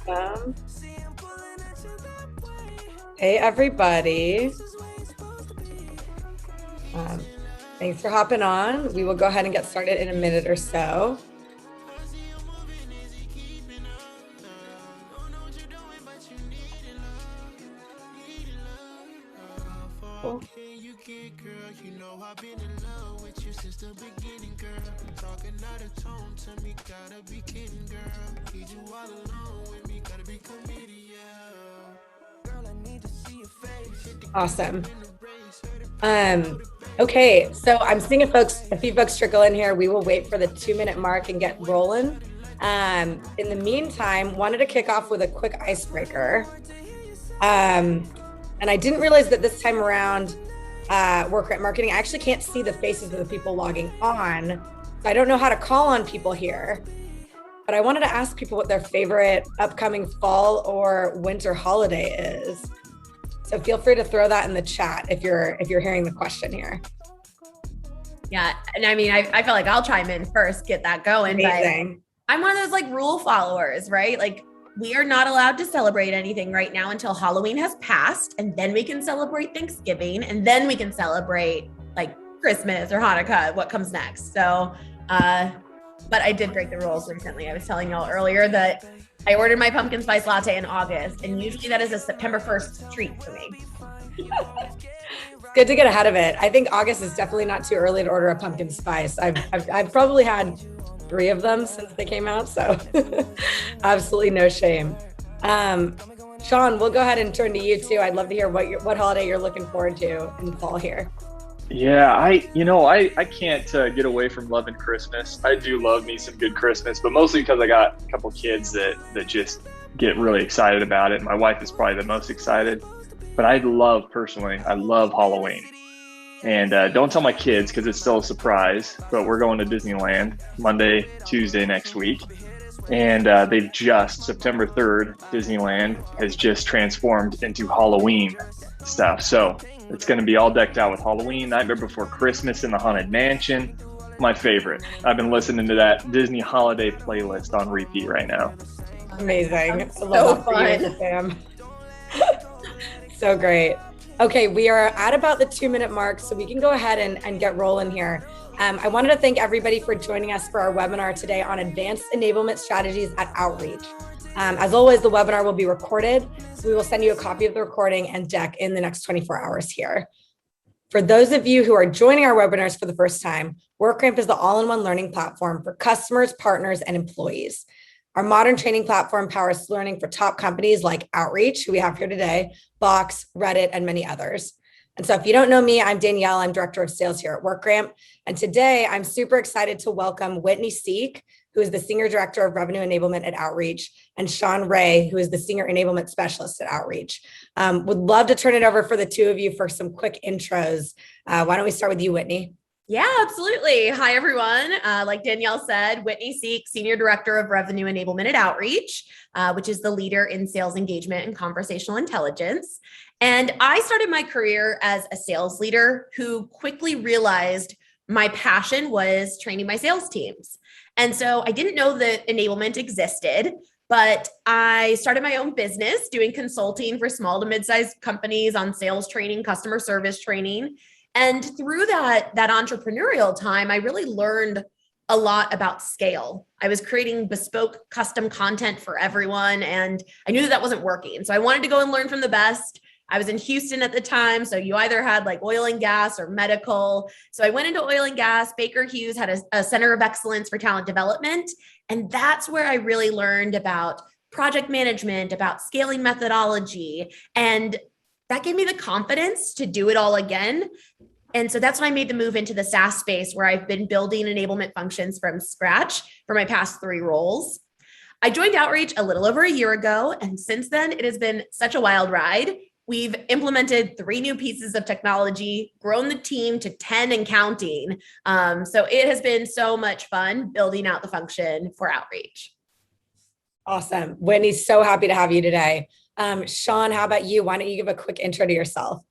Um, hey, everybody. Um, Thanks for hopping on. We will go ahead and get started in a minute or so. Cool. Awesome. Okay, so I'm seeing a few folks trickle in here. We will wait for the 2-minute mark and get rolling. In the meantime, wanted to kick off with a quick icebreaker. And I didn't realize that this time around, Work Grant Marketing, I actually can't see the faces of the people logging on. So I don't know how to call on people here. But I wanted to ask people what their favorite upcoming fall or winter holiday is. So feel free to throw that in the chat if you're hearing the question here. Yeah, and I mean, I feel like I'll chime in first, get that going. Amazing. But I'm one of those like rule followers, right? Like we are not allowed to celebrate anything right now until Halloween has passed, and then we can celebrate Thanksgiving, and then we can celebrate like Christmas or Hanukkah, what comes next. So, but I did break the rules recently. I was telling y'all earlier that I ordered my pumpkin spice latte in August, and usually that is a September 1st treat for me. Good to get ahead of it. I think August is definitely not too early to order a pumpkin spice. I've probably had 3 of them since they came out, so absolutely no shame. Sean, we'll go ahead and turn to you too. I'd love to hear what holiday you're looking forward to in the fall here. Yeah, I can't get away from loving Christmas. I do love me some good Christmas, but mostly because I got a couple kids that just get really excited about it. My wife is probably the most excited, but I love Halloween. And don't tell my kids because it's still a surprise, but we're going to Disneyland Monday, Tuesday next week. And September 3rd, Disneyland has just transformed into Halloween stuff. So it's going to be all decked out with Halloween, Nightmare Before Christmas in the Haunted Mansion. My favorite. I've been listening to that Disney holiday playlist on repeat right now. Amazing. So fun. Sam. So great. Okay, we are at about the 2-minute mark, so we can go ahead and get rolling here. I wanted to thank everybody for joining us for our webinar today on advanced enablement strategies at Outreach. As always, the webinar will be recorded, so we will send you a copy of the recording and deck in the next 24 hours here. For those of you who are joining our webinars for the first time, WorkRamp is the all-in-one learning platform for customers, partners, and employees. Our modern training platform powers learning for top companies like Outreach, who we have here today, Box, Reddit, and many others. And so if you don't know me, I'm Danielle. I'm Director of Sales here at WorkRamp. And today I'm super excited to welcome Whitney Sieck, who is the Senior Director of Revenue Enablement at Outreach, and Sean Reay, who is the Senior Enablement Specialist at Outreach. Would love to turn it over for the two of you for some quick intros. Why don't we start with you, Whitney? Yeah, absolutely. Hi, everyone. Like Danielle said, Whitney Sieck, Senior Director of Revenue Enablement at Outreach, which is the leader in sales engagement and conversational intelligence. And I started my career as a sales leader who quickly realized my passion was training my sales teams. And so I didn't know that enablement existed, but I started my own business doing consulting for small to mid-sized companies on sales training, customer service training. And through that entrepreneurial time, I really learned a lot about scale. I was creating bespoke custom content for everyone, and I knew that wasn't working. So I wanted to go and learn from the best. I was in Houston at the time, so you either had like oil and gas or medical. So I went into oil and gas. Baker Hughes had a center of excellence for talent development. And that's where I really learned about project management, about scaling methodology. And that gave me the confidence to do it all again. And so that's when I made the move into the SaaS space, where I've been building enablement functions from scratch for my past 3 roles. I joined Outreach a little over a year ago. And since then, it has been such a wild ride. We've implemented 3 new pieces of technology, grown the team to 10 and counting. So it has been so much fun building out the function for Outreach. Awesome. Whitney, so happy to have you today. Sean, how about you? Why don't you give a quick intro to yourself?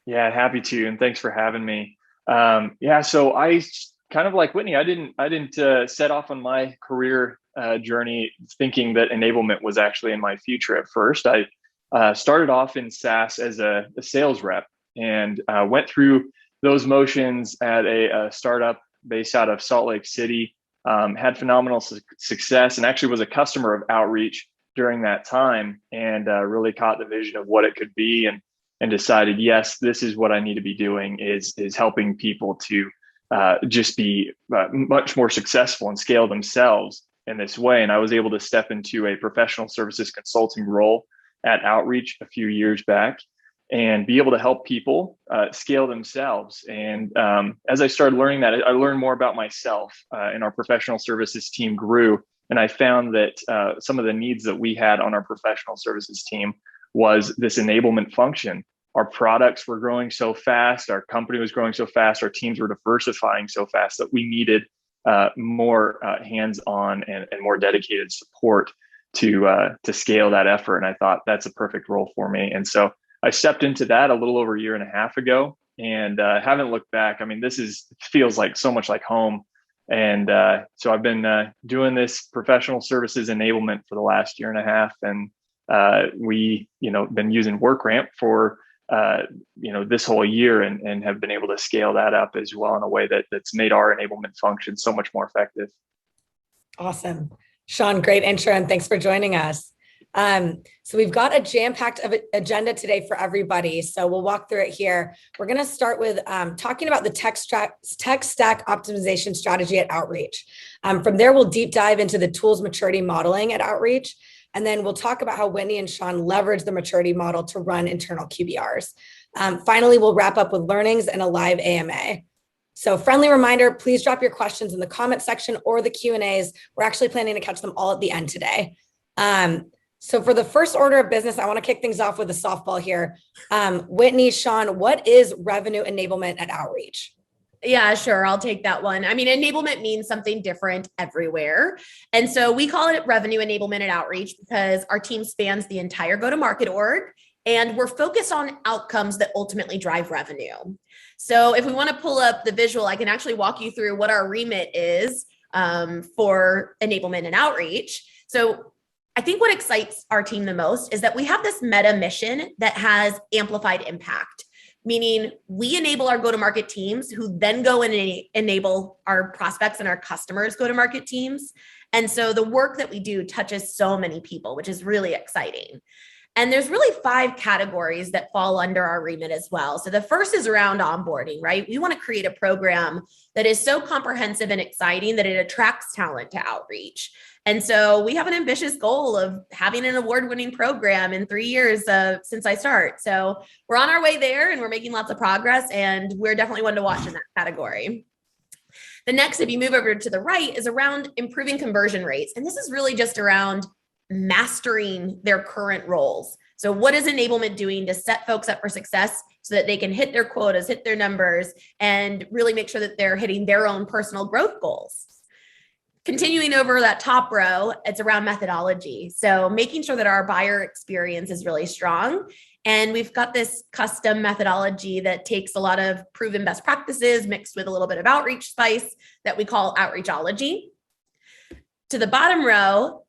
Yeah, happy to, and thanks for having me. So I kind of like Whitney. I didn't set off on my career journey thinking that enablement was actually in my future at first. I started off in SaaS as a sales rep and went through those motions at a startup based out of Salt Lake City, had phenomenal success, and actually was a customer of Outreach during that time, and really caught the vision of what it could be, and decided, yes, this is what I need to be doing, is helping people to just be much more successful and scale themselves in this way. And I was able to step into a professional services consulting role at Outreach a few years back and be able to help people scale themselves. And as I started learning that, I learned more about myself, and our professional services team grew. And I found that some of the needs that we had on our professional services team was this enablement function. Our products were growing so fast, our company was growing so fast, our teams were diversifying so fast that we needed more hands-on and more dedicated support to scale that effort. And I thought that's a perfect role for me. And so I stepped into that a little over a year and a half ago, and haven't looked back. I mean, feels like so much like home. And so I've been doing this professional services enablement for the last year and a half. And we, been using WorkRamp for, this whole year, and have been able to scale that up as well in a way that's made our enablement function so much more effective. Awesome. Sean, great intro, and thanks for joining us. So we've got a jam-packed agenda today for everybody. So we'll walk through it here. We're going to start with talking about the tech stack optimization strategy at Outreach. From there, we'll deep dive into the tools maturity modeling at Outreach. And then we'll talk about how Whitney and Sean leverage the maturity model to run internal QBRs. Finally, we'll wrap up with learnings and a live AMA. So friendly reminder, please drop your questions in the comment section or the Q&As. We're actually planning to catch them all at the end today. So for the first order of business, I want to kick things off with a softball here. Whitney, Sean, what is revenue enablement at Outreach? Yeah, sure. I'll take that one. I mean, enablement means something different everywhere. And so we call it revenue enablement at Outreach because our team spans the entire go-to-market org, and we're focused on outcomes that ultimately drive revenue. So if we want to pull up the visual, I can actually walk you through what our remit is for enablement and outreach. So I think what excites our team the most is that we have this meta mission that has amplified impact, meaning we enable our go-to-market teams who then go and enable our prospects and our customers' go-to-market teams. And so the work that we do touches so many people, which is really exciting. And there's really 5 categories that fall under our remit as well. So the first is around onboarding, right? We want to create a program that is so comprehensive and exciting that it attracts talent to Outreach. And so we have an ambitious goal of having an award-winning program in 3 years since I start. So we're on our way there, and we're making lots of progress, and we're definitely one to watch in that category. The next, if you move over to the right, is around improving conversion rates. And this is really just around mastering their current roles. So what is enablement doing to set folks up for success so that they can hit their quotas, hit their numbers, and really make sure that they're hitting their own personal growth goals? Continuing over that top row, it's around methodology. So making sure that our buyer experience is really strong. And we've got this custom methodology that takes a lot of proven best practices mixed with a little bit of outreach spice that we call Outreachology. To the bottom row,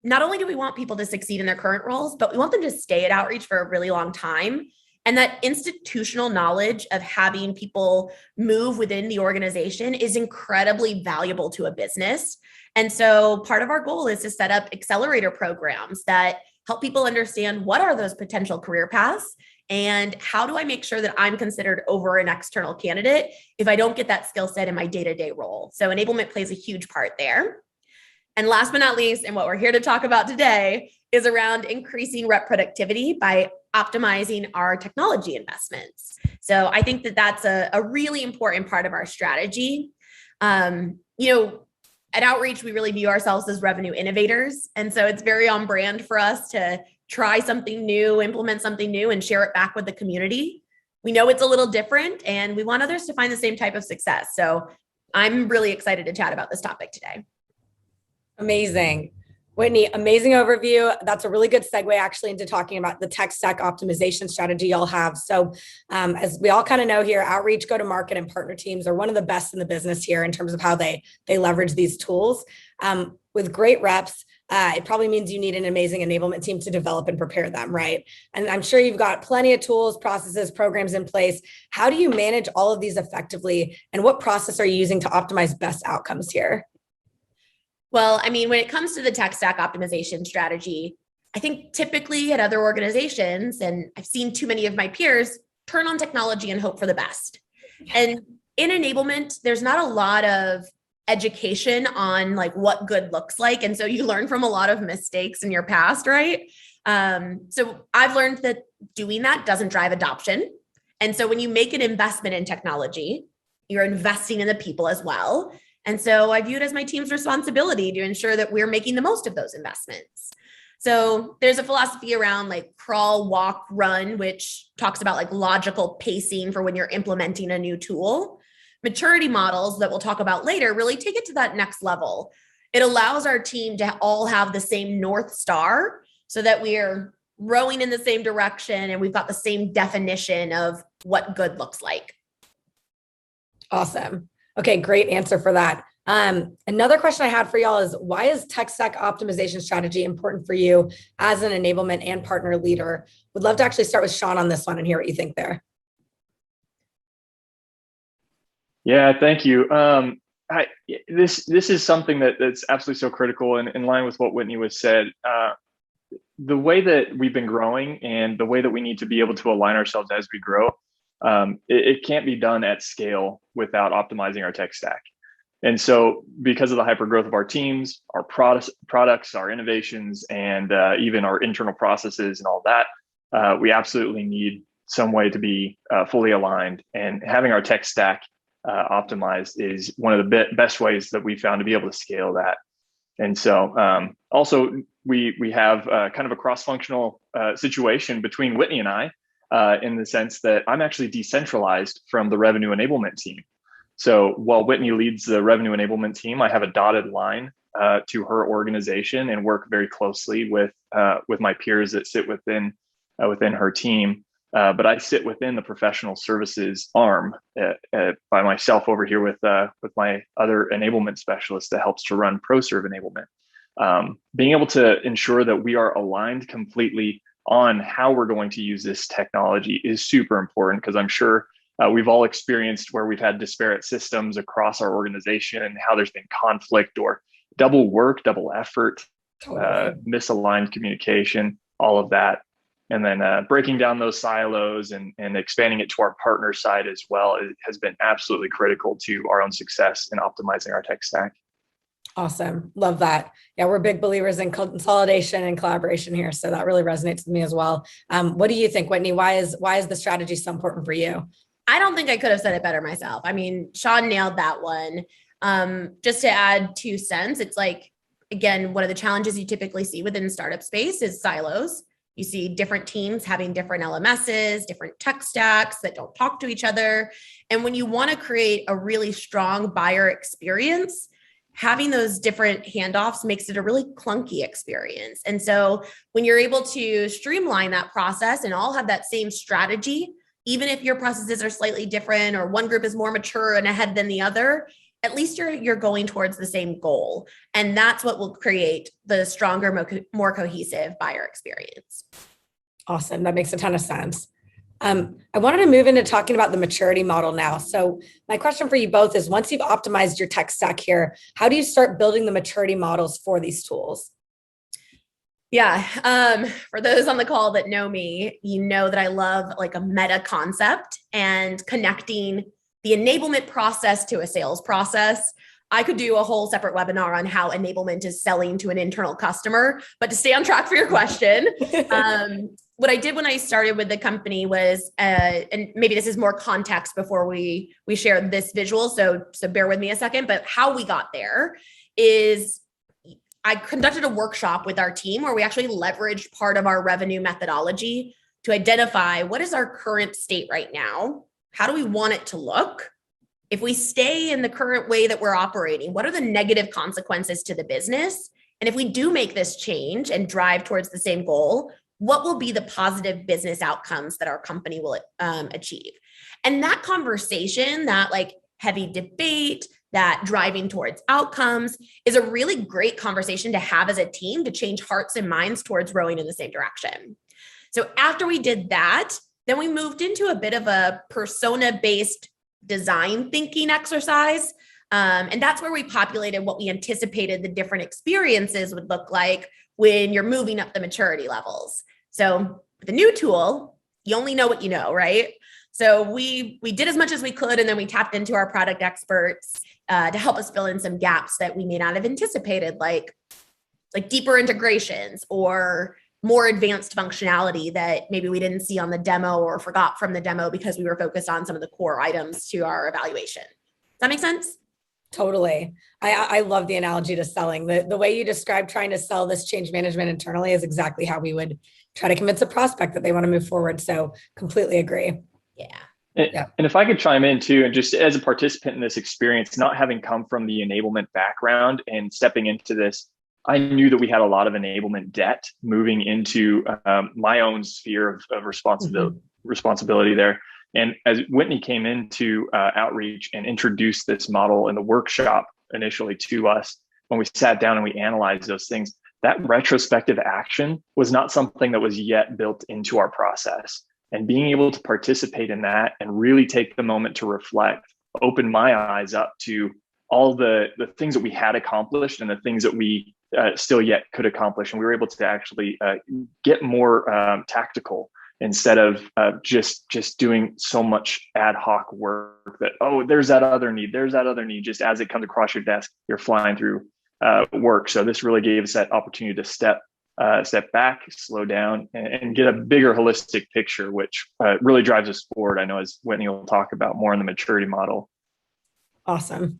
not only do we want people to succeed in their current roles, but we want them to stay at Outreach for a really long time. And that institutional knowledge of having people move within the organization is incredibly valuable to a business. And so part of our goal is to set up accelerator programs that help people understand what are those potential career paths and how do I make sure that I'm considered over an external candidate if I don't get that skill set in my day-to-day role. So enablement plays a huge part there. And last but not least, and what we're here to talk about today, is around increasing rep productivity by optimizing our technology investments. So I think that that's a really important part of our strategy. At Outreach, we really view ourselves as revenue innovators. And so it's very on brand for us to try something new, implement something new, and share it back with the community. We know it's a little different, and we want others to find the same type of success. So I'm really excited to chat about this topic today. Amazing. Whitney, amazing overview. That's a really good segue actually into talking about the tech stack optimization strategy y'all have. So as we all kind of know here, Outreach, go-to-market, and partner teams are one of the best in the business here in terms of how they leverage these tools. With great reps, it probably means you need an amazing enablement team to develop and prepare them, right? And I'm sure you've got plenty of tools, processes, programs in place. How do you manage all of these effectively? And what process are you using to optimize best outcomes here? Well, I mean, when it comes to the tech stack optimization strategy, I think typically at other organizations, and I've seen too many of my peers turn on technology and hope for the best. And in enablement, there's not a lot of education on like what good looks like. And so you learn from a lot of mistakes in your past, right? So I've learned that doing that doesn't drive adoption. And so when you make an investment in technology, you're investing in the people as well. And so I view it as my team's responsibility to ensure that we're making the most of those investments. So there's a philosophy around like crawl, walk, run, which talks about like logical pacing for when you're implementing a new tool. Maturity models that we'll talk about later really take it to that next level. It allows our team to all have the same North Star so that we are rowing in the same direction and we've got the same definition of what good looks like. Awesome. Okay, great answer for that. Another question I had for y'all is, why is tech stack optimization strategy important for you as an enablement and partner leader? Would love to actually start with Sean on this one and hear what you think there. Yeah, thank you. This is something that's absolutely so critical, and in line with what Whitney was said. The way that we've been growing and the way that we need to be able to align ourselves as we grow, it can't be done at scale without optimizing our tech stack. And so because of the hyper growth of our teams, our products, our innovations, and even our internal processes and all that, we absolutely need some way to be fully aligned. And having our tech stack optimized is one of the best ways that we found to be able to scale that. And so also we have kind of a cross-functional situation between Whitney and I, in the sense that I'm actually decentralized from the revenue enablement team. So while Whitney leads the revenue enablement team, I have a dotted line to her organization and work very closely with my peers that sit within her team. But I sit within the professional services arm by myself over here with my other enablement specialist that helps to run ProServe enablement. Being able to ensure that we are aligned completely on how we're going to use this technology is super important, because I'm sure we've all experienced where we've had disparate systems across our organization and how there's been conflict or double work, double effort, misaligned communication, all of that. And then breaking down those silos and expanding it to our partner side as well has been absolutely critical to our own success in optimizing our tech stack. Awesome. Love that. Yeah, we're big believers in consolidation and collaboration here. So that really resonates with me as well. What do you think, Whitney? Why is the strategy so important for you? I don't think I could have said it better myself. I mean, Sean nailed that one. Just to add 2 cents, it's like, again, one of the challenges you typically see within startup space is silos. You see different teams having different LMSs, different tech stacks that don't talk to each other. And when you want to create a really strong buyer experience, having those different handoffs makes it a really clunky experience. And so when you're able to streamline that process and all have that same strategy, even if your processes are slightly different or one group is more mature and ahead than the other, at least you're going towards the same goal. And that's what will create the stronger, more cohesive buyer experience. Awesome. That makes a ton of sense. I wanted to move into talking about the maturity model now. So my question for you both is, once you've optimized your tech stack here, how do you start building the maturity models for these tools? Yeah. For those on the call that know me, you know that I love like a meta concept and connecting the enablement process to a sales process. I could do a whole separate webinar on how enablement is selling to an internal customer, but to stay on track for your question, what I did when I started with the company was, and maybe this is more context before we share this visual, so bear with me a second, but how we got there is I conducted a workshop with our team where we actually leveraged part of our revenue methodology to identify what is our current state right now. How do we want it to look? If we stay in the current way that we're operating, what are the negative consequences to the business? And if we do make this change and drive towards the same goal, what will be the positive business outcomes that our company will achieve? And that conversation, that like heavy debate, that driving towards outcomes is a really great conversation to have as a team to change hearts and minds towards rowing in the same direction. So after we did that, then we moved into a bit of a persona-based design thinking exercise. And that's where we populated what we anticipated the different experiences would look like when you're moving up the maturity levels. So with the new tool, you only know what you know, right? So we did as much as we could, and then we tapped into our product experts to help us fill in some gaps that we may not have anticipated, like deeper integrations or more advanced functionality that maybe we didn't see on the demo or forgot from the demo because we were focused on some of the core items to our evaluation. Does that make sense? Totally. I love the analogy to selling. The way you describe trying to sell this change management internally is exactly how we would try to convince a prospect that they want to move forward. So completely agree. Yeah. And if I could chime in too, and just as a participant in this experience, not having come from the enablement background and stepping into this, I knew that we had a lot of enablement debt moving into my own sphere of responsibility there. And as Whitney came into outreach and introduced this model in the workshop initially to us, when we sat down and we analyzed those things, that retrospective action was not something that was yet built into our process. And being able to participate in that and really take the moment to reflect opened my eyes up to all the things that we had accomplished and the things that we still yet could accomplish. And we were able to actually get more tactical instead of just doing so much ad hoc work that, oh, there's that other need. Just as it comes across your desk, you're flying through work. So this really gave us that opportunity to step back, slow down, and get a bigger holistic picture, which really drives us forward. I know, as Whitney will talk about more in the maturity model. Awesome.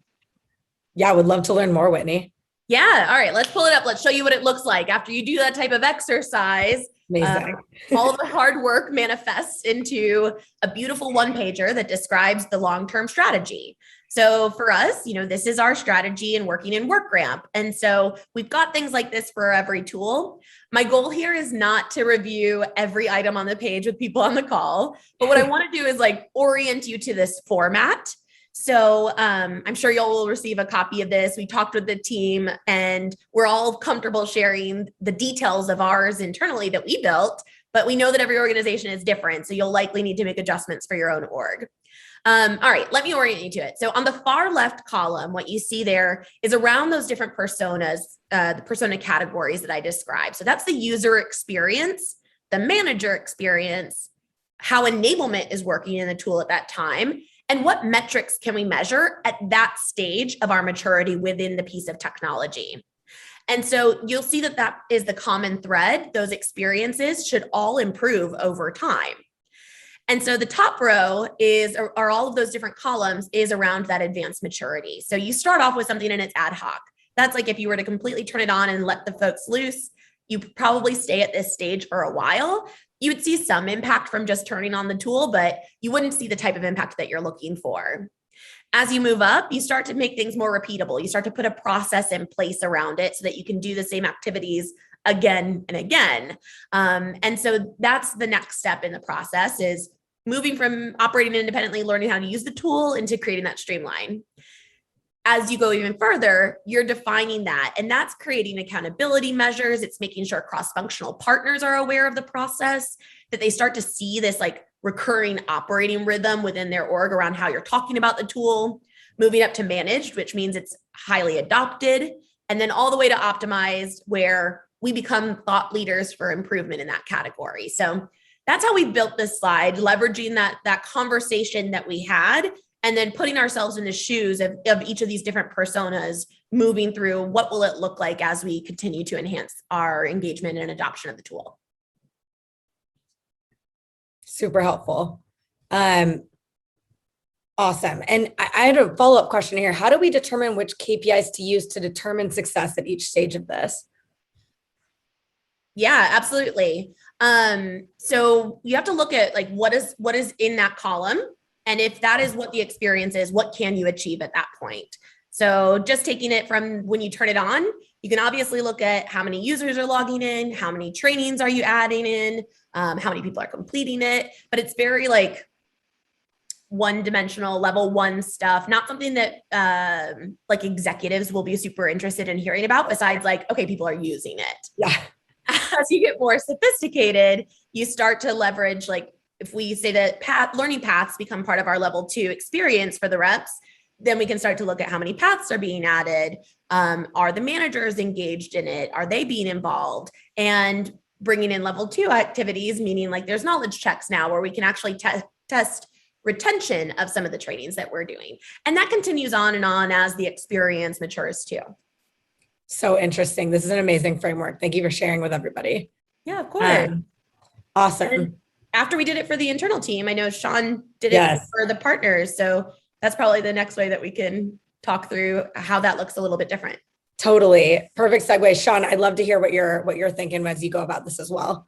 Yeah, I would love to learn more, Whitney. Yeah. All right, let's pull it up. Let's show you what it looks like after you do that type of exercise. Amazing. All of the hard work manifests into a beautiful one-pager that describes the long-term strategy. So for us, this is our strategy in working in WorkRamp. And so we've got things like this for every tool. My goal here is not to review every item on the page with people on the call, but what I want to do is orient you to this format. So I'm sure y'all will receive a copy of this. We talked with the team and we're all comfortable sharing the details of ours internally that we built, but we know that every organization is different. So you'll likely need to make adjustments for your own org. All right, let me orient you to it. So on the far left column, what you see there is around those different personas, the persona categories that I described. So that's the user experience, the manager experience, how enablement is working in the tool at that time, and what metrics can we measure at that stage of our maturity within the piece of technology. And so you'll see that that is the common thread. Those experiences should all improve over time. And so the top row are all of those different columns is around that advanced maturity. So you start off with something and it's ad hoc. That's like if you were to completely turn it on and let the folks loose, you probably stay at this stage for a while. You would see some impact from just turning on the tool, but you wouldn't see the type of impact that you're looking for. As you move up, you start to make things more repeatable. You start to put a process in place around it so that you can do the same activities again and again. And so that's the next step in the process, is moving from operating independently, learning how to use the tool, into creating that streamline. As you go even further, you're defining that, and that's creating accountability measures. It's making sure cross-functional partners are aware of the process, that they start to see this recurring operating rhythm within their org around how you're talking about the tool, moving up to managed, which means it's highly adopted, and then all the way to optimized, where we become thought leaders for improvement in that category. So that's how we built this slide, leveraging that conversation that we had, and then putting ourselves in the shoes of each of these different personas, moving through what will it look like as we continue to enhance our engagement and adoption of the tool. Super helpful. Awesome. And I had a follow-up question here. How do we determine which KPIs to use to determine success at each stage of this? Yeah, absolutely. So you have to look at what is in that column. And if that is what the experience is, what can you achieve at that point? So just taking it from when you turn it on, you can obviously look at how many users are logging in, how many trainings are you adding in, how many people are completing it, but it's very one-dimensional level one stuff, not something that like executives will be super interested in hearing about, besides like, okay, people are using it. Yeah. As you get more sophisticated, you start to leverage, like if we say that learning paths become part of our level 2 experience for the reps, then we can start to look at how many paths are being added. Are the managers engaged in it? Are they being involved? And bringing in level 2 activities, meaning like there's knowledge checks now where we can actually test retention of some of the trainings that we're doing. And that continues on and on as the experience matures too. So interesting. This is an amazing framework. Thank you for sharing with everybody. Yeah, of course. Awesome. And after we did it for the internal team, I know Sean did it for the partners. So that's probably the next way that we can talk through how that looks a little bit different. Totally. Perfect segue. Sean, I'd love to hear what you're thinking as you go about this as well.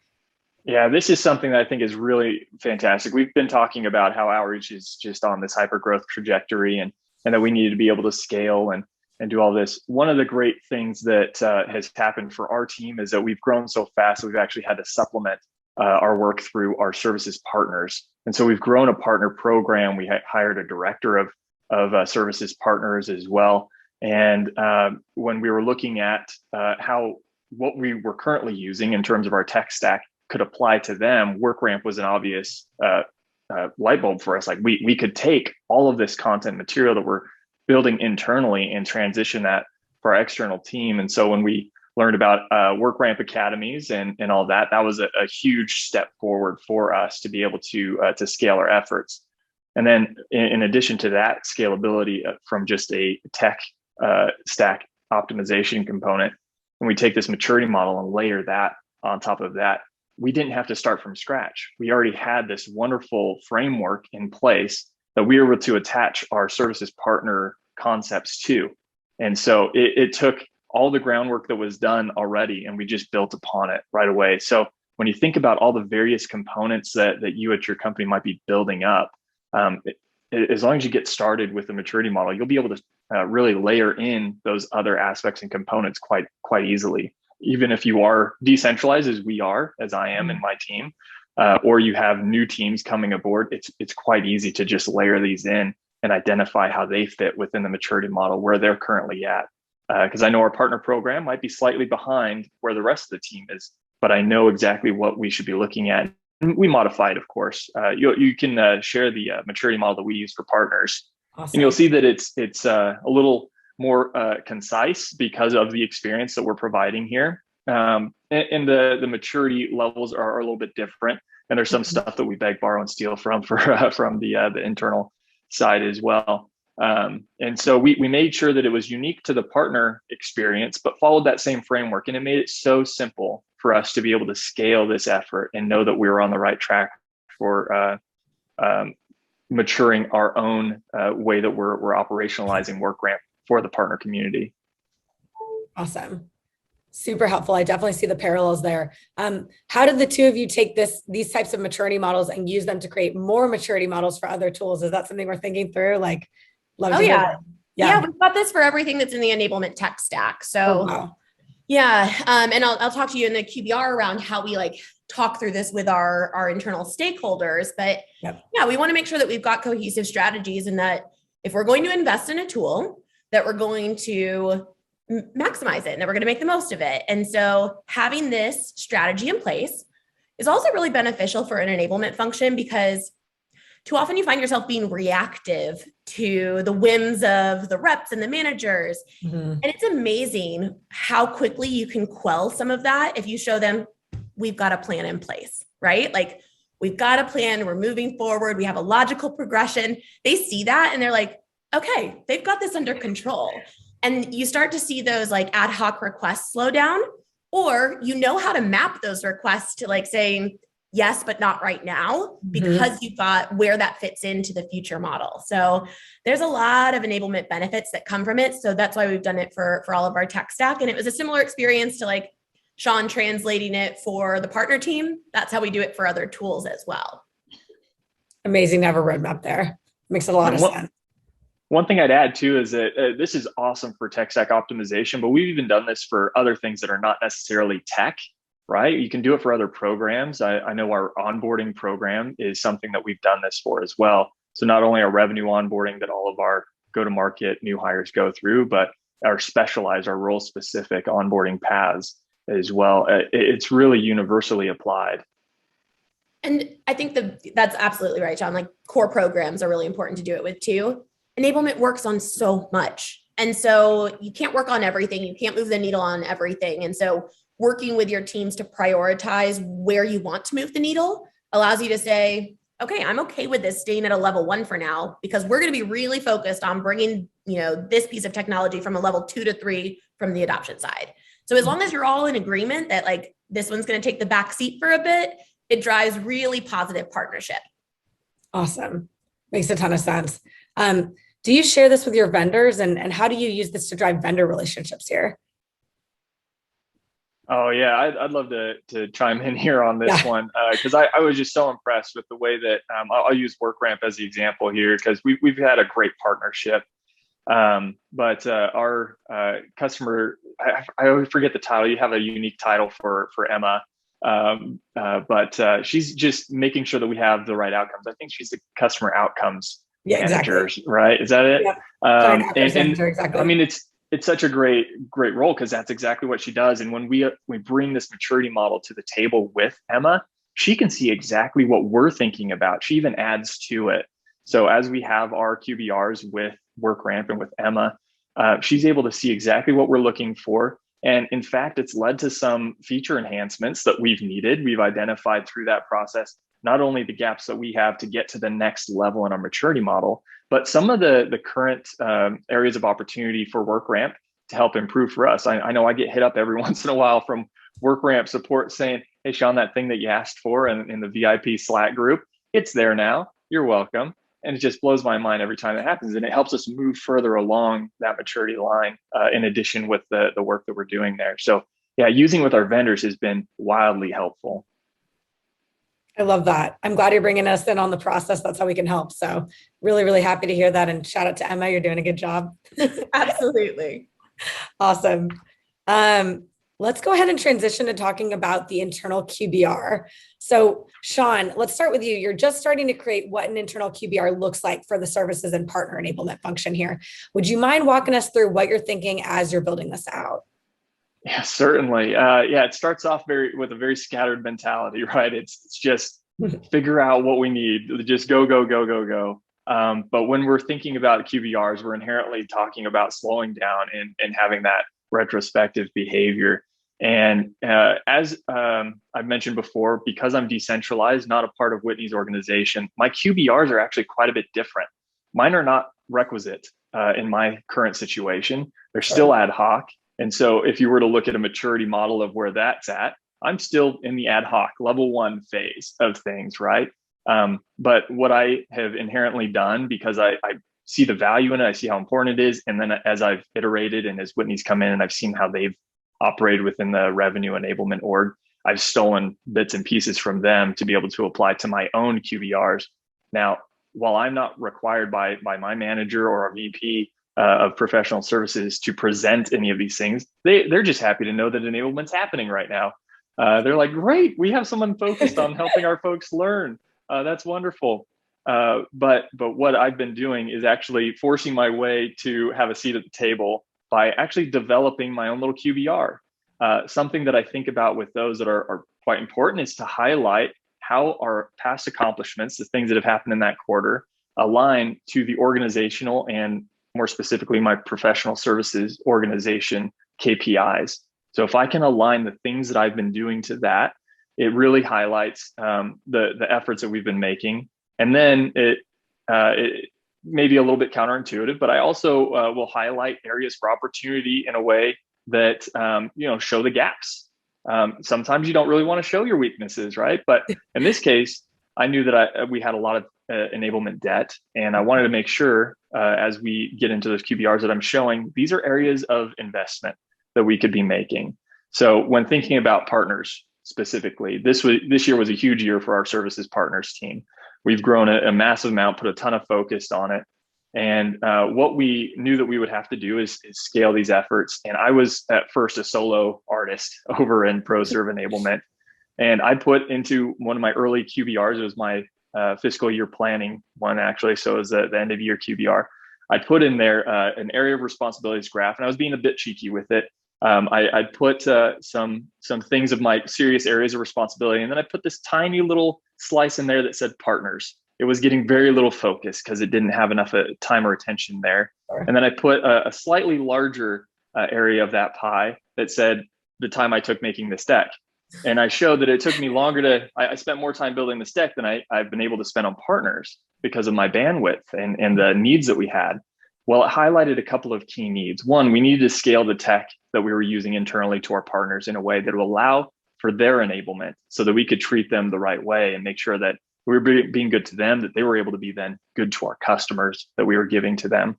Yeah, this is something that I think is really fantastic. We've been talking about how outreach is just on this hyper growth trajectory and that we need to be able to scale and do all this. One of the great things that has happened for our team is that we've grown so fast that we've actually had to supplement our work through our services partners. And so we've grown a partner program. We hired a director of services partners as well. And when we were looking at what we were currently using in terms of our tech stack could apply to them, WorkRamp was an obvious light bulb for us. Like we could take all of this content material that we're building internally and transition that for our external team. And so when we learned about WorkRamp academies and all that, that was a huge step forward for us to be able to scale our efforts. And then in addition to that scalability from just a tech stack optimization component, when we take this maturity model and layer that on top of that, we didn't have to start from scratch. We already had this wonderful framework in place that we were able to attach our services partner concepts to. And so it took all the groundwork that was done already, and we just built upon it right away. So when you think about all the various components that you at your company might be building up, as long as you get started with the maturity model, you'll be able to really layer in those other aspects and components quite easily. Even if you are decentralized as I am in my team, or you have new teams coming aboard, it's quite easy to just layer these in and identify how they fit within the maturity model where they're currently at. Because I know our partner program might be slightly behind where the rest of the team is, but I know exactly what we should be looking at. And we modify it, of course. You can share the maturity model that we use for partners. Awesome. And you'll see that it's a little more concise because of the experience that we're providing here. And the maturity levels are a little bit different. And there's some stuff that we beg, borrow, and steal from the internal side as well. And so we made sure that it was unique to the partner experience, but followed that same framework. And it made it so simple for us to be able to scale this effort and know that we were on the right track for maturing our own way that we're operationalizing WorkRamp for the partner community. Awesome. Super helpful. I definitely see the parallels there. How did the two of you take these types of maturity models and use them to create more maturity models for other tools? Is that something we're thinking through? Like, yeah, we've got this for everything that's in the enablement tech stack. So, wow. Yeah, and I'll talk to you in the QBR around how we like talk through this with our internal stakeholders. But yeah, we want to make sure that we've got cohesive strategies, and that if we're going to invest in a tool, that we're going to maximize it and that we're going to make the most of it. And so having this strategy in place is also really beneficial for an enablement function, because too often you find yourself being reactive to the whims of the reps and the managers. Mm-hmm. And it's amazing how quickly you can quell some of that if you show them we've got a plan in place, right? Like, we've got a plan, we're moving forward, we have a logical progression. They see that and they're like, okay, they've got this under control. And you start to see those like ad hoc requests slow down, or you know how to map those requests to like saying yes, but not right now, because you've got where that fits into the future model. So there's a lot of enablement benefits that come from it. So that's why we've done it for all of our tech stack. And it was a similar experience to like Sean translating it for the partner team. That's how we do it for other tools as well. Amazing to have a roadmap there. Makes a lot of sense. One thing I'd add too is that this is awesome for tech stack optimization, but we've even done this for other things that are not necessarily tech, right? You can do it for other programs. I know our onboarding program is something that we've done this for as well. So not only our revenue onboarding that all of our go-to-market new hires go through, but our specialized, our role-specific onboarding paths as well. It's really universally applied. And I think that's absolutely right, Sean. Like core programs are really important to do it with too. Enablement works on so much. And so you can't work on everything. You can't move the needle on everything. And so working with your teams to prioritize where you want to move the needle allows you to say, okay, I'm okay with this staying at a level 1 for now, because we're going to be really focused on bringing, this piece of technology from a level 2 to 3 from the adoption side. So as long as you're all in agreement that like this one's going to take the back seat for a bit, it drives really positive partnership. Awesome. Makes a ton of sense. Do you share this with your vendors, and how do you use this to drive vendor relationships here? Oh yeah, I'd love to chime in here on this one, because I was just so impressed with the way that I'll use WorkRamp as the example here, because we've had a great partnership. But our customer, I always forget the title. You have a unique title for Emma, but she's just making sure that we have the right outcomes. I think she's the customer outcomes manager, exactly. Right? Is that it? Yeah. Exactly. I mean, it's such a great role, because that's exactly what she does. And when we bring this maturity model to the table with Emma, she can see exactly what we're thinking about. She even adds to it. So as we have our QBRs with WorkRamp and with Emma, she's able to see exactly what we're looking for. And in fact, it's led to some feature enhancements that we've needed. We've identified through that process, not only the gaps that we have to get to the next level in our maturity model, but some of the current areas of opportunity for WorkRamp to help improve for us. I know I get hit up every once in a while from WorkRamp support saying, hey, Sean, that thing that you asked for in the VIP Slack group, it's there now. You're welcome. And it just blows my mind every time that happens. And it helps us move further along that maturity line, in addition with the work that we're doing there. So yeah, using with our vendors has been wildly helpful. I love that. I'm glad you're bringing us in on the process. That's how we can help. So really, really happy to hear that. And shout out to Emma. You're doing a good job. Absolutely. Awesome. Let's go ahead and transition to talking about the internal QBR. So Sean, let's start with you. You're just starting to create what an internal QBR looks like for the services and partner enablement function here. Would you mind walking us through what you're thinking as you're building this out? Yeah, certainly. It starts off with a very scattered mentality, right? It's just figure out what we need. Just go. But when we're thinking about QBRs, we're inherently talking about slowing down and having that retrospective behavior. And as I've mentioned before, because I'm decentralized, not a part of Whitney's organization, my QBRs are actually quite a bit different. Mine are not requisite in my current situation. They're still ad hoc. And so if you were to look at a maturity model of where that's at, I'm still in the ad hoc level 1 phase of things, right? But what I have inherently done, because I see the value in it, I see how important it is. And then as I've iterated and as Whitney's come in and I've seen how they've operated within the revenue enablement org, I've stolen bits and pieces from them to be able to apply to my own QBRs. Now, while I'm not required by my manager or a VP of professional services to present any of these things, they're just happy to know that enablement's happening right now. They're like, great, we have someone focused on helping our folks learn. That's wonderful. But what I've been doing is actually forcing my way to have a seat at the table by actually developing my own little QBR. Something that I think about with those that are quite important is to highlight how our past accomplishments, the things that have happened in that quarter, align to the organizational and more specifically my professional services organization KPIs. So if I can align the things that I've been doing to that, it really highlights the efforts that we've been making. And then it may be a little bit counterintuitive, but I also will highlight areas for opportunity in a way that show the gaps. Sometimes you don't really want to show your weaknesses, right? But in this case, I knew that we had a lot of enablement debt, and I wanted to make sure as we get into those QBRs that I'm showing, these are areas of investment that we could be making. So when thinking about partners specifically, this year was a huge year for our services partners team. We've grown a massive amount, put a ton of focus on it. And what we knew that we would have to do is scale these efforts. And I was at first a solo artist over in ProServe Enablement. And I put into one of my early QBRs, it was my fiscal year planning one, actually. So it was the end of year QBR. I put in there an area of responsibilities graph, and I was being a bit cheeky with it. I put some things of my serious areas of responsibility, and then I put this tiny little slice in there that said partners. It was getting very little focus because it didn't have enough time or attention there. Sure. And then I put a slightly larger area of that pie that said the time I took making this deck. And I showed that it took me longer I spent more time building this deck than I've been able to spend on partners because of my bandwidth and the needs that we had. Well, it highlighted a couple of key needs. One, we needed to scale the tech that we were using internally to our partners in a way that would allow for their enablement so that we could treat them the right way and make sure that we were being good to them, that they were able to be then good to our customers that we were giving to them.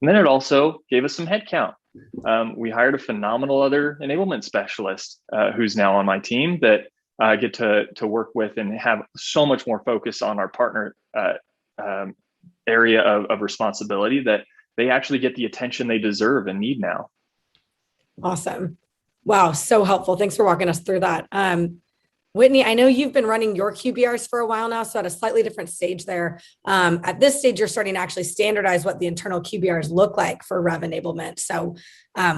And then it also gave us some headcount. We hired a phenomenal other enablement specialist who's now on my team that I get to work with and have so much more focus on our partner area of responsibility, that they actually get the attention they deserve and need now. Awesome. Wow. So helpful. Thanks for walking us through that. Whitney, I know you've been running your QBRs for a while now, so at a slightly different stage there. At this stage, you're starting to actually standardize what the internal QBRs look like for Rev Enablement. So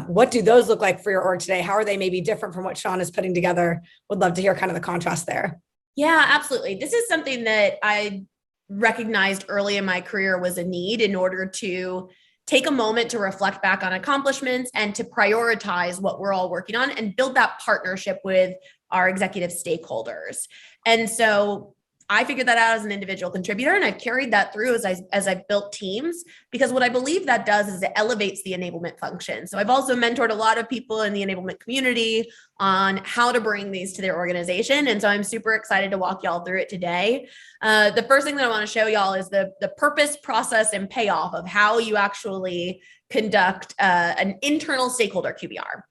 what do those look like for your org today? How are they maybe different from what Sean is putting together? Would love to hear kind of the contrast there. Yeah, absolutely. This is something that I recognized early in my career was a need in order to take a moment to reflect back on accomplishments and to prioritize what we're all working on and build that partnership with our executive stakeholders. And so I figured that out as an individual contributor, and I've carried that through as I've built teams, because what I believe that does is it elevates the enablement function. So I've also mentored a lot of people in the enablement community on how to bring these to their organization. And so I'm super excited to walk y'all through it today. The first thing that I want to show y'all is the purpose, process, and payoff of how you actually conduct an internal stakeholder QBR.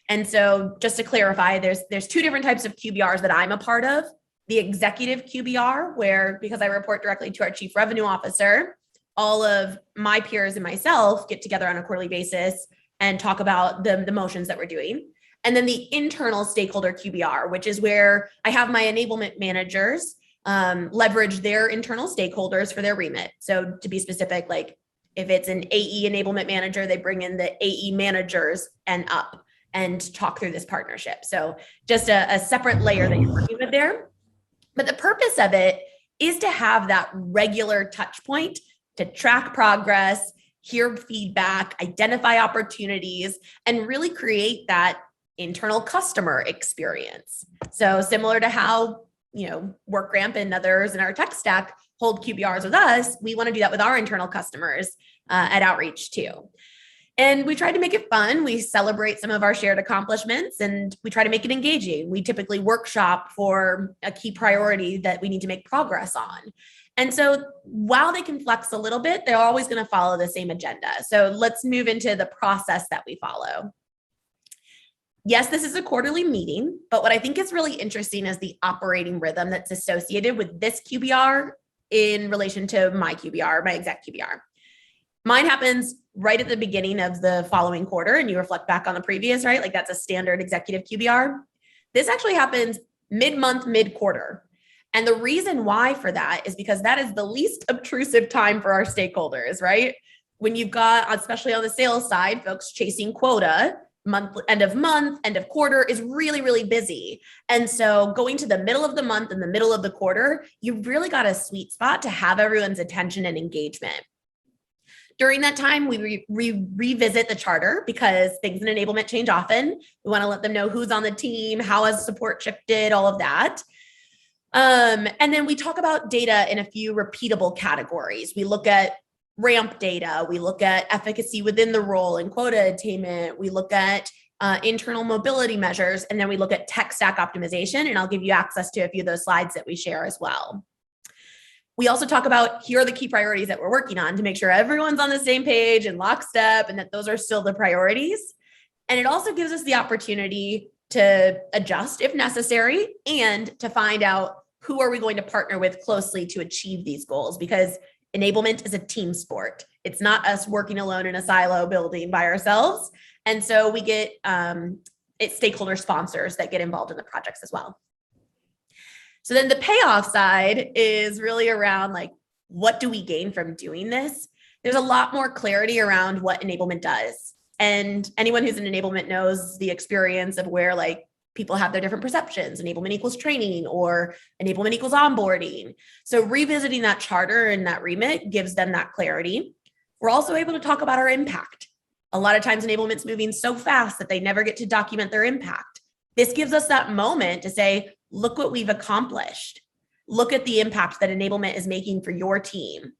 And so just to clarify, there's two different types of QBRs that I'm a part of. The executive QBR, where because I report directly to our chief revenue officer, all of my peers and myself get together on a quarterly basis and talk about the motions that we're doing. And then the internal stakeholder QBR, which is where I have my enablement managers leverage their internal stakeholders for their remit. So to be specific, like if it's an AE enablement manager, they bring in the AE managers and up and talk through this partnership. So just a separate layer that you're working with there. But the purpose of it is to have that regular touch point to track progress, hear feedback, identify opportunities, and really create that internal customer experience. So similar to how, WorkRamp and others in our tech stack hold QBRs with us, we want to do that with our internal customers at Outreach too. And we tried to make it fun. We celebrate some of our shared accomplishments and we try to make it engaging. We typically workshop for a key priority that we need to make progress on. And so while they can flex a little bit, they're always going to follow the same agenda. So let's move into the process that we follow. Yes, this is a quarterly meeting, but what I think is really interesting is the operating rhythm that's associated with this QBR in relation to my QBR, my exec QBR. Mine happens right at the beginning of the following quarter, and you reflect back on the previous, right? Like that's a standard executive QBR. This actually happens mid-month, mid-quarter. And the reason why for that is because that is the least obtrusive time for our stakeholders, right? When you've got, especially on the sales side, folks chasing quota, end of quarter is really, really busy. And so going to the middle of the month and the middle of the quarter, you've really got a sweet spot to have everyone's attention and engagement. During that time, we revisit the charter because things in enablement change often. We want to let them know who's on the team, how has support shifted, all of that. And then we talk about data in a few repeatable categories. We look at ramp data. We look at efficacy within the role and quota attainment. We look at internal mobility measures, and then we look at tech stack optimization. And I'll give you access to a few of those slides that we share as well. We also talk about here are the key priorities that we're working on to make sure everyone's on the same page and lockstep and that those are still the priorities. And it also gives us the opportunity to adjust if necessary and to find out who are we going to partner with closely to achieve these goals, because enablement is a team sport. It's not us working alone in a silo building by ourselves. And so we get it's stakeholder sponsors that get involved in the projects as well. So then the payoff side is really around like, what do we gain from doing this? There's a lot more clarity around what enablement does. And anyone who's in enablement knows the experience of where like people have their different perceptions. Enablement equals training or enablement equals onboarding. So revisiting that charter and that remit gives them that clarity. We're also able to talk about our impact. A lot of times enablement's moving so fast that they never get to document their impact. This gives us that moment to say, look what we've accomplished. Look at the impact that enablement is making for your team.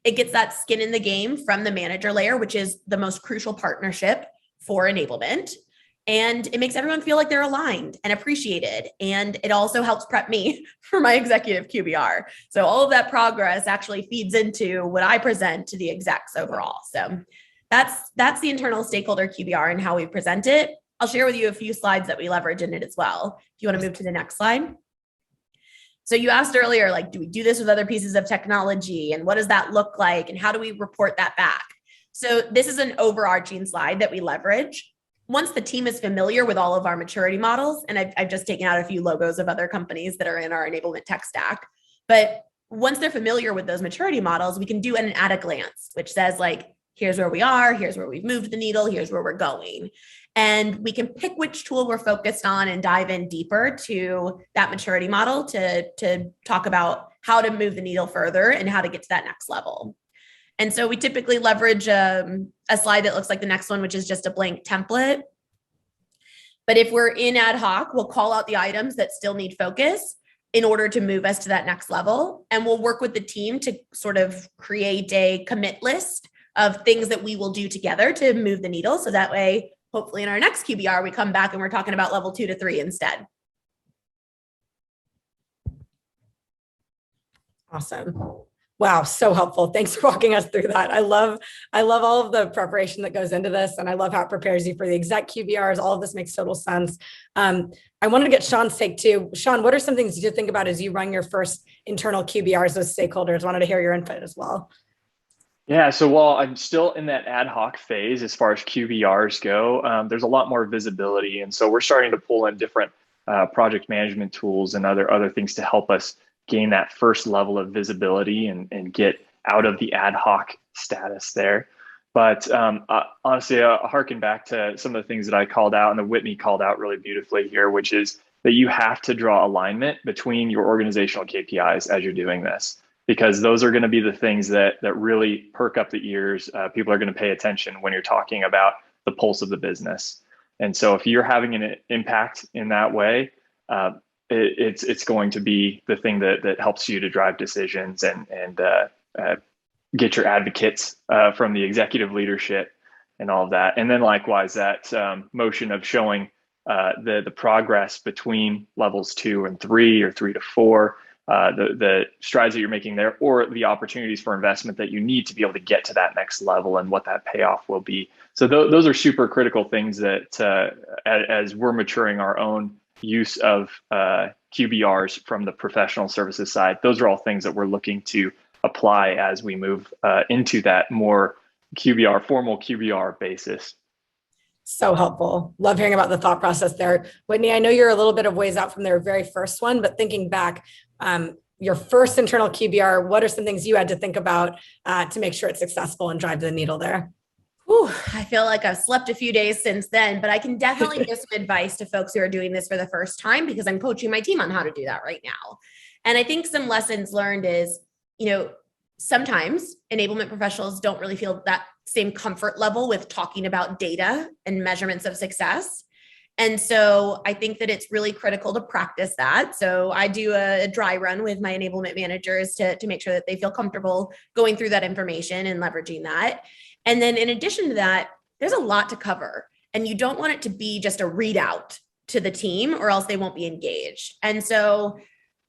It gets that skin in the game from the manager layer, which is the most crucial partnership for enablement. And it makes everyone feel like they're aligned and appreciated. And it also helps prep me for my executive QBR. So all of that progress actually feeds into what I present to the execs overall. So that's the internal stakeholder QBR and how we present it. I'll share with you a few slides that we leverage in it as well. If you want to move to the next slide. So you asked earlier, like, do we do this with other pieces of technology? And what does that look like? And how do we report that back? So this is an overarching slide that we leverage. Once the team is familiar with all of our maturity models, and I've just taken out a few logos of other companies that are in our enablement tech stack, but once they're familiar with those maturity models, we can do an at a glance, which says like, here's where we are, here's where we've moved the needle, here's where we're going. And we can pick which tool we're focused on and dive in deeper to that maturity model to talk about how to move the needle further and how to get to that next level. And so we typically leverage a slide that looks like the next one, which is just a blank template. But if we're in ad hoc, we'll call out the items that still need focus in order to move us to that next level. And we'll work with the team to sort of create a commit list of things that we will do together to move the needle. So that way, hopefully in our next QBR, we come back and we're talking about level 2 to 3 instead. Awesome. Wow, so helpful. Thanks for walking us through that. I love all of the preparation that goes into this, and I love how it prepares you for the exec QBRs. All of this makes total sense. I wanted to get Sean's take too. Sean, what are some things you think about as you run your first internal QBRs with stakeholders? Wanted to hear your input as well. Yeah, so while I'm still in that ad hoc phase as far as QBRs go, there's a lot more visibility. And so we're starting to pull in different project management tools and other things to help us gain that first level of visibility and get out of the ad hoc status there. But honestly, harken back to some of the things that I called out and that Whitney called out really beautifully here, which is that you have to draw alignment between your organizational KPIs as you're doing this, because those are going to be the things that really perk up the ears. People are going to pay attention when you're talking about the pulse of the business. And so if you're having an impact in that way, it's going to be the thing that helps you to drive decisions and get your advocates from the executive leadership and all of that. And then likewise, that motion of showing the progress between levels 2 and 3 or 3 to 4, the strides that you're making there, or the opportunities for investment that you need to be able to get to that next level and what that payoff will be. So those are super critical things that as we're maturing our own use of QBRs from the professional services side, those are all things that we're looking to apply as we move into that more formal QBR basis. So helpful. Love hearing about the thought process there. Whitney, I know you're a little bit of ways out from their very first one, but thinking back, your first internal QBR, what are some things you had to think about to make sure it's successful and drive the needle there? Ooh, I feel like I've slept a few days since then, but I can definitely give some advice to folks who are doing this for the first time because I'm coaching my team on how to do that right now. And I think some lessons learned is, sometimes enablement professionals don't really feel that same comfort level with talking about data and measurements of success. And so I think that it's really critical to practice that. So I do a dry run with my enablement managers to make sure that they feel comfortable going through that information and leveraging that. And then in addition to that, there's a lot to cover, and you don't want it to be just a readout to the team or else they won't be engaged. And so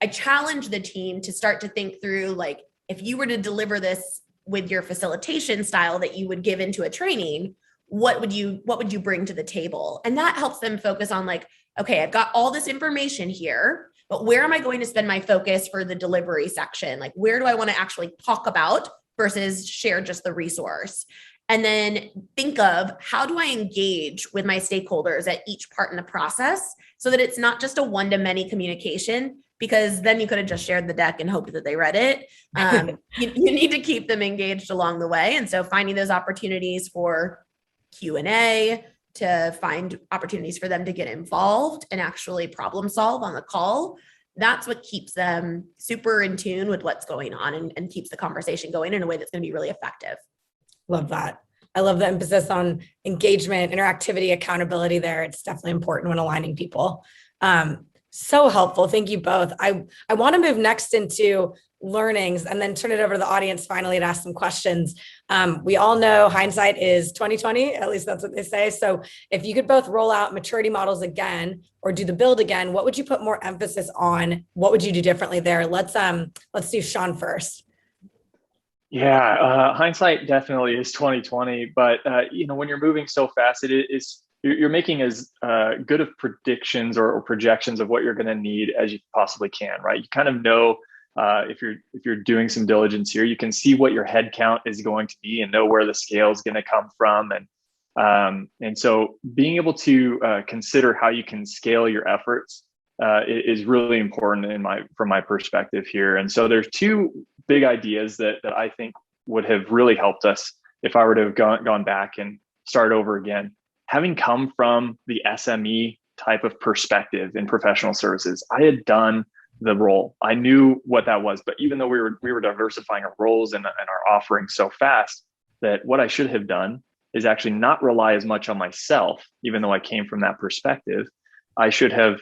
I challenge the team to start to think through, like, if you were to deliver this with your facilitation style that you would give into a training, what would you bring to the table? And that helps them focus on, like, okay, I've got all this information here, but where am I going to spend my focus for the delivery section? Like, where do I want to actually talk about versus share just the resource? And then think of, how do I engage with my stakeholders at each part in the process so that it's not just a one-to-many communication, because then you could have just shared the deck and hoped that they read it. You need to keep them engaged along the way. And so finding those opportunities for Q&A, to find opportunities for them to get involved and actually problem solve on the call, that's what keeps them super in tune with what's going on and keeps the conversation going in a way that's going to be really effective. Love that. I love the emphasis on engagement, interactivity, accountability there. It's definitely important when aligning people. So helpful. Thank you both. I want to move next into learnings and then turn it over to the audience finally to ask some questions. We all know hindsight is 2020, at least that's what they say. So if you could both roll out maturity models again or do the build again, what would you put more emphasis on? What would you do differently there? Let's do Sean first. Yeah, hindsight definitely is 2020, but when you're moving so fast, you're making as good of predictions or projections of what you're going to need as you possibly can, right? You kind of know if you're doing some diligence here, you can see what your head count is going to be and know where the scale is going to come from, and so being able to consider how you can scale your efforts is really important from my perspective here. And so there's two big ideas that I think would have really helped us if I were to have gone back and start over again. Having come from the SME type of perspective in professional services, I had done the role. I knew what that was, but even though we were diversifying our roles and our offerings so fast, that what I should have done is actually not rely as much on myself, even though I came from that perspective. I should have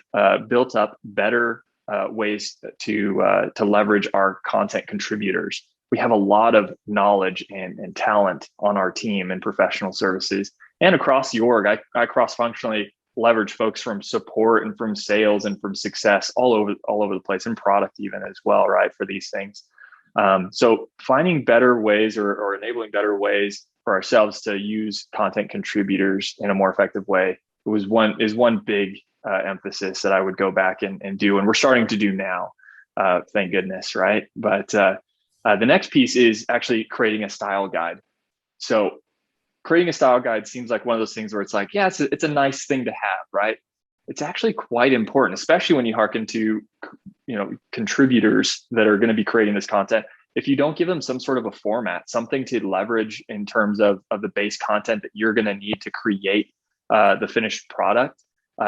built up better ways to leverage our content contributors. We have a lot of knowledge and talent on our team in professional services and across the org. I cross-functionally leverage folks from support and from sales and from success all over the place, and product even as well, right, for these things. So finding better ways or enabling better ways for ourselves to use content contributors in a more effective way is one big emphasis that I would go back and do, and we're starting to do now, thank goodness, right? But the next piece is actually creating a style guide. So creating a style guide seems like one of those things where it's like, yeah, it's a nice thing to have, right? It's actually quite important, especially when you hearken to contributors that are going to be creating this content. If you don't give them some sort of a format, something to leverage in terms of the base content that you're going to need to create the finished product,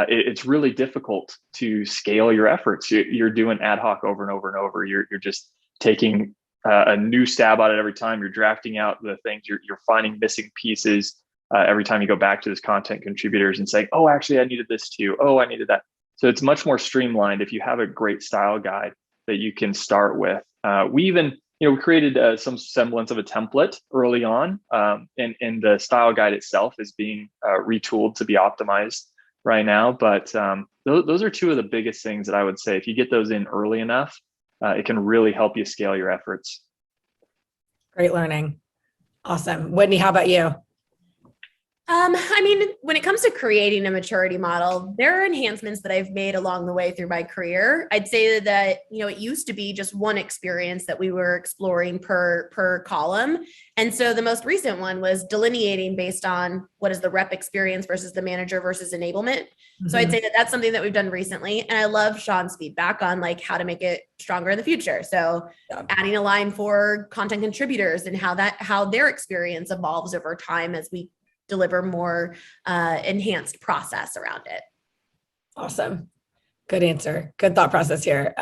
it's really difficult to scale your efforts. You're doing ad hoc over and over and over. You're just taking a new stab at it every time. You're drafting out the things. You're finding missing pieces every time you go back to those content contributors and saying, oh, actually, I needed this too. Oh, I needed that. So it's much more streamlined if you have a great style guide that you can start with. We even, we created some semblance of a template early on, and the style guide itself is being retooled to be optimized right now. But those are two of the biggest things that I would say. If you get those in early enough, it can really help you scale your efforts. Great learning. Awesome. Whitney, how about you? When it comes to creating a maturity model, there are enhancements that I've made along the way through my career. I'd say that, it used to be just one experience that we were exploring per column. And so the most recent one was delineating based on what is the rep experience versus the manager versus enablement. Mm-hmm. So I'd say that that's something that we've done recently. And I love Sean's feedback on how to make it stronger in the future. So adding a line for content contributors and how their experience evolves over time as we deliver more enhanced process around it. Awesome. Good answer. Good thought process here.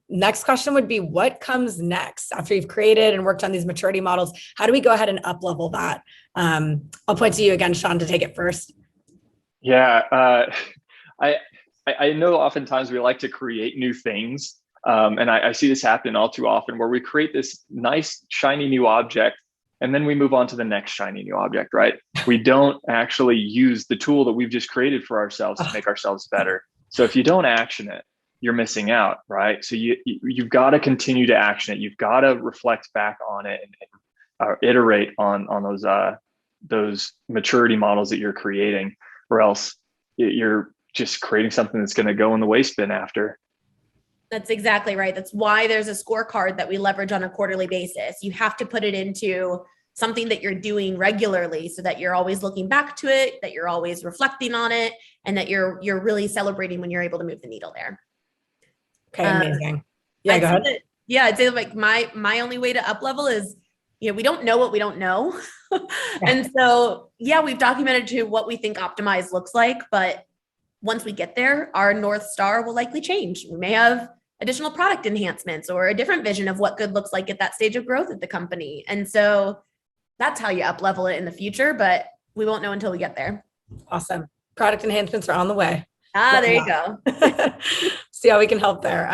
Next question would be, what comes next after you've created and worked on these maturity models? How do we go ahead and up-level that? I'll point to you again, Sean, to take it first. Yeah, I know oftentimes we like to create new things. And I see this happen all too often where we create this nice, shiny new object, and then we move on to the next shiny new object, right? We don't actually use the tool that we've just created for ourselves to make ourselves better. So if you don't action it, you're missing out, right? So you've got to continue to action it. You've got to reflect back on it and iterate on those maturity models that you're creating, or else you're just creating something that's going to go in the waste bin after. That's exactly right. That's why there's a scorecard that we leverage on a quarterly basis. You have to put it into something that you're doing regularly so that you're always looking back to it, that you're always reflecting on it, and that you're really celebrating when you're able to move the needle there. Okay, amazing. Yeah, go ahead. I'd say like my only way to up level is, we don't know what we don't know. And so, we've documented to what we think optimized looks like, but once we get there, our North Star will likely change. We may have additional product enhancements or a different vision of what good looks like at that stage of growth at the company. And so that's how you up level it in the future, but we won't know until we get there. Awesome. Product enhancements are on the way. There you go. See how we can help there.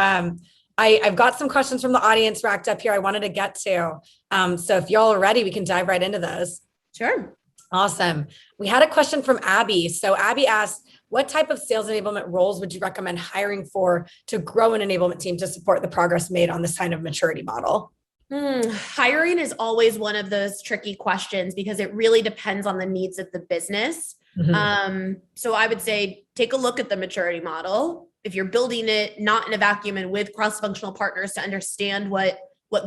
I've got some questions from the audience racked up here I wanted to get to. So if y'all are ready, we can dive right into those. Sure. Awesome. We had a question from Abby. So Abby asked, what type of sales enablement roles would you recommend hiring for to grow an enablement team to support the progress made on the sign of maturity model? Hiring is always one of those tricky questions because it really depends on the needs of the business. Mm-hmm. So I would say, take a look at the maturity model. If you're building it not in a vacuum and with cross-functional partners to understand what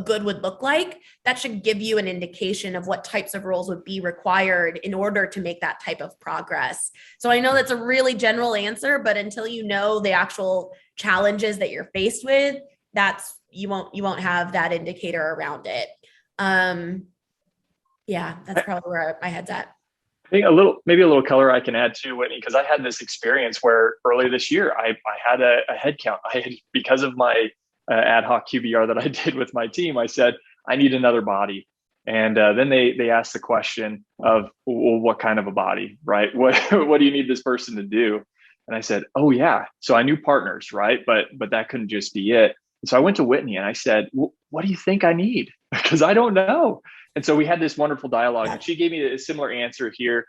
good would look like, that should give you an indication of what types of roles would be required in order to make that type of progress. So I know that's a really general answer, but until you know the actual challenges that you're faced with, you won't have that indicator around it. That's probably where my head's at. I think maybe a little color I can add too, Whitney, because I had this experience where early this year I had a head count. Because of my ad hoc QBR that I did with my team, I said, I need another body. And then they asked the question of, well, what kind of a body, right? What do you need this person to do? And I said, oh yeah. So I knew partners, right? But that couldn't just be it. And so I went to Whitney and I said, what do you think I need? Because I don't know. And so we had this wonderful dialogue and she gave me a similar answer here.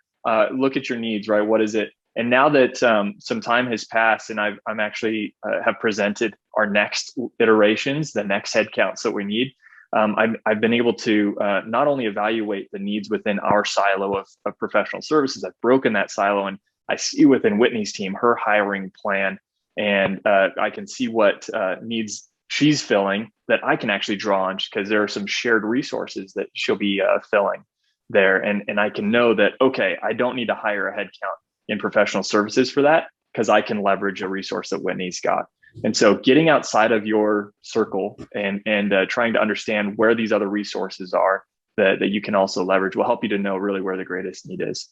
Look at your needs, right? What is it? And now that some time has passed and I'm actually have presented our next iterations, the next headcounts that we need, I've been able to not only evaluate the needs within our silo of professional services, I've broken that silo and I see within Whitney's team, her hiring plan, and I can see what needs she's filling that I can actually draw on because there are some shared resources that she'll be filling there. And I can know that, okay, I don't need to hire a headcount in professional services for that because I can leverage a resource that Whitney's got. And so getting outside of your circle and trying to understand where these other resources are that you can also leverage will help you to know really where the greatest need is.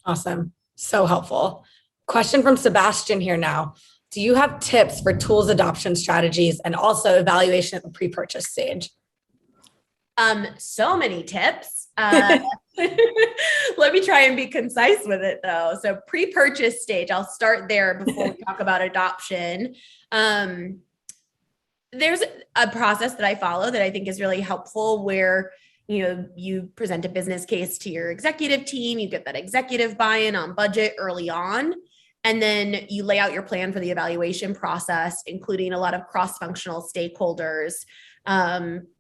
Awesome. So helpful. Question from Sebastian here now. Do you have tips for tools adoption strategies and also evaluation at the pre-purchase stage? So many tips. Let me try and be concise with it though. So pre-purchase stage, I'll start there before we talk about adoption. There's a process that I follow that I think is really helpful where you present a business case to your executive team, you get that executive buy-in on budget early on. And then you lay out your plan for the evaluation process, including a lot of cross-functional stakeholders,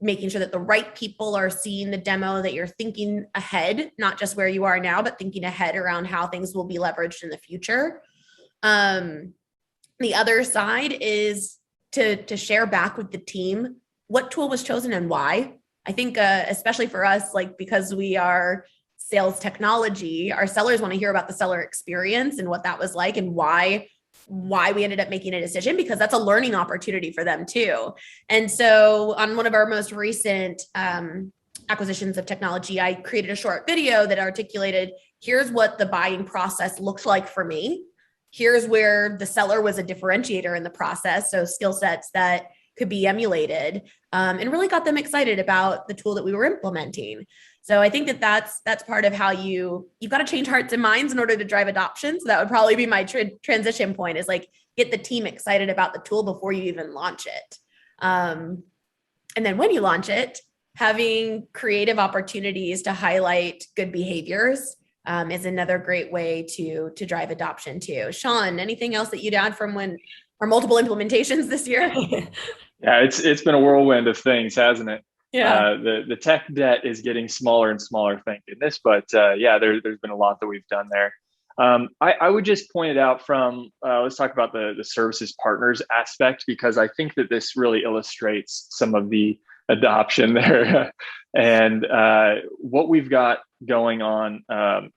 making sure that the right people are seeing the demo, that you're thinking ahead, not just where you are now, but thinking ahead around how things will be leveraged in the future. The other side is to share back with the team what tool was chosen and why. I think especially for us, because we are sales technology, our sellers want to hear about the seller experience and what that was like and why we ended up making a decision, because that's a learning opportunity for them too. And so on one of our most recent acquisitions of technology, I created a short video that articulated, here's what the buying process looked like for me. Here's where the seller was a differentiator in the process. So skill sets that could be emulated, and really got them excited about the tool that we were implementing. So I think that's part of how you've got to change hearts and minds in order to drive adoption. So that would probably be my transition point, is get the team excited about the tool before you even launch it. And then when you launch it, having creative opportunities to highlight good behaviors is another great way to drive adoption too. Sean, anything else that you'd add from our multiple implementations this year? Yeah, it's been a whirlwind of things, hasn't it? Yeah. The tech debt is getting smaller and smaller, thank goodness. But there's been a lot that we've done there. I would just point it out from, let's talk about the services partners aspect, because I think that this really illustrates some of the adoption there. And what we've got going on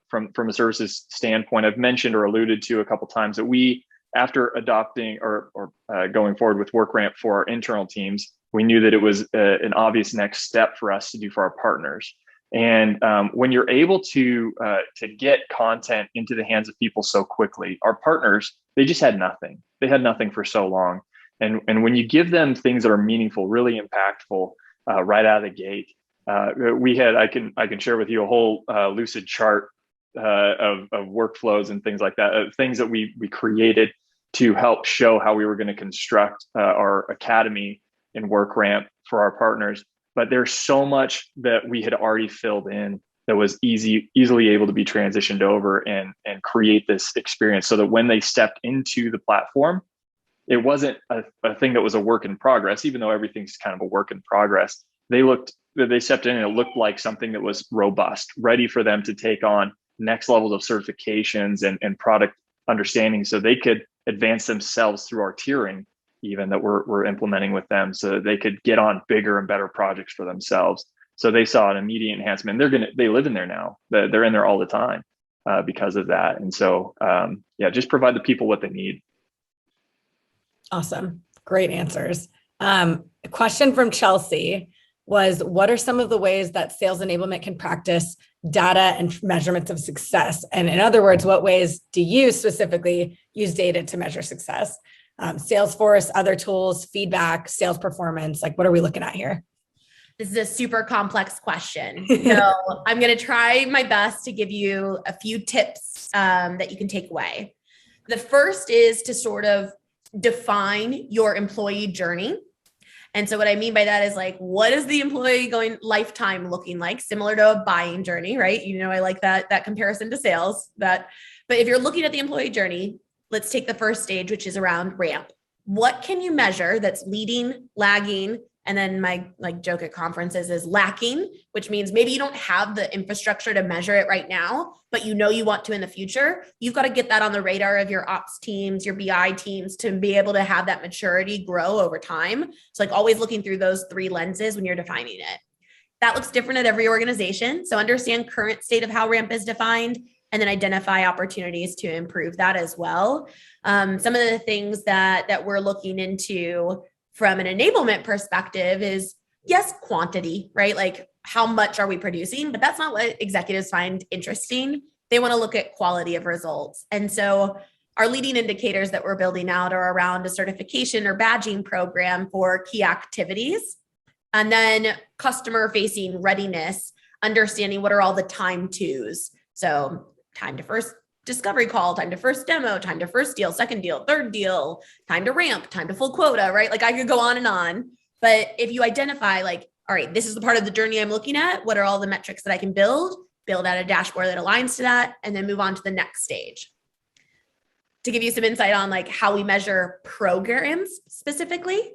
from a services standpoint, I've mentioned or alluded to a couple of times that we after adopting or going forward with WorkRamp for our internal teams, we knew that it was an obvious next step for us to do for our partners. And when you're able to get content into the hands of people so quickly, our partners, they just had nothing. They had nothing for so long. And when you give them things that are meaningful, really impactful right out of the gate, I can share with you a whole lucid chart of workflows and things like that, things that we created to help show how we were going to construct our academy in WorkRamp for our partners. But there's so much that we had already filled in that was easily able to be transitioned over and create this experience so that when they stepped into the platform, it wasn't a thing that was a work in progress, even though everything's kind of a work in progress. They stepped in and it looked like something that was robust, ready for them to take on next levels of certifications and product understanding so they could advance themselves through our tiering even that we're implementing with them so that they could get on bigger and better projects for themselves. So they saw an immediate enhancement. They live in there now. They're in there all the time because of that. And so, just provide the people what they need. Awesome. Great answers. A question from Chelsea was, what are some of the ways that sales enablement can practice data and measurements of success? And in other words, what ways do you specifically use data to measure success? Salesforce, other tools, feedback, sales performance, like what are we looking at here? This is a super complex question. So I'm going to try my best to give you a few tips that you can take away. The first is to sort of define your employee journey. And so what I mean by that is like, what is the employee going lifetime looking like? Similar to a buying journey, right? I like that comparison to sales. But if you're looking at the employee journey, let's take the first stage, which is around ramp. What can you measure that's leading, lagging, and then my joke at conferences is lacking, which means maybe you don't have the infrastructure to measure it right now, but you want to in the future. You've got to get that on the radar of your ops teams, your BI teams to be able to have that maturity grow over time. It's like always looking through those three lenses when you're defining it. That looks different at every organization. So understand current state of how ramp is defined and then identify opportunities to improve that as well. Some of the things that we're looking into from an enablement perspective is, yes, quantity, right? Like how much are we producing? But that's not what executives find interesting. They want to look at quality of results. And so our leading indicators that we're building out are around a certification or badging program for key activities. And then customer facing readiness, understanding what are all the time tos. So time to first discovery call, time to first demo, time to first deal, second deal, third deal, time to ramp, time to full quota, right? Like I could go on and on. But if you identify like, all right, this is the part of the journey I'm looking at, what are all the metrics that I can build out a dashboard that aligns to that, and then move on to the next stage. To give you some insight on like how we measure programs specifically,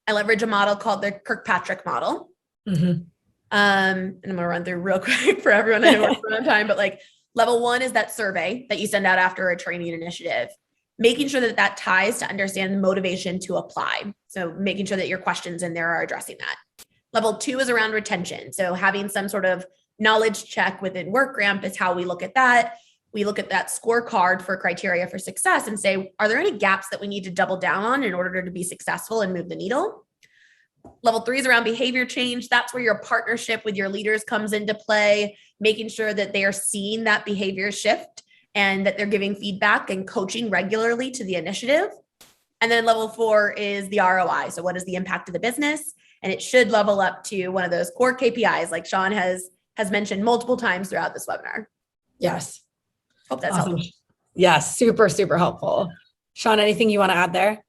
I leverage a model called the Kirkpatrick model. Mm-hmm. And I'm gonna run through real quick for everyone. I know we're running out of time, but like level one is that survey that you send out after a training initiative, making sure that ties to understand the motivation to apply. So making sure that your questions in there are addressing that. Level two is around retention. So having some sort of knowledge check within WorkRamp is how we look at that. We look at that scorecard for criteria for success and say, are there any gaps that we need to double down on in order to be successful and move the needle? Level three is around behavior change. That's where your partnership with your leaders comes into play, making sure that they are seeing that behavior shift and that they're giving feedback and coaching regularly to the initiative. And then level four is the ROI. So what is the impact of the business? And it should level up to one of those core KPIs like Sean has mentioned multiple times throughout this webinar. Yes. Hope that's awesome. helpful. Yes, super, super helpful. Sean, anything you want to add there?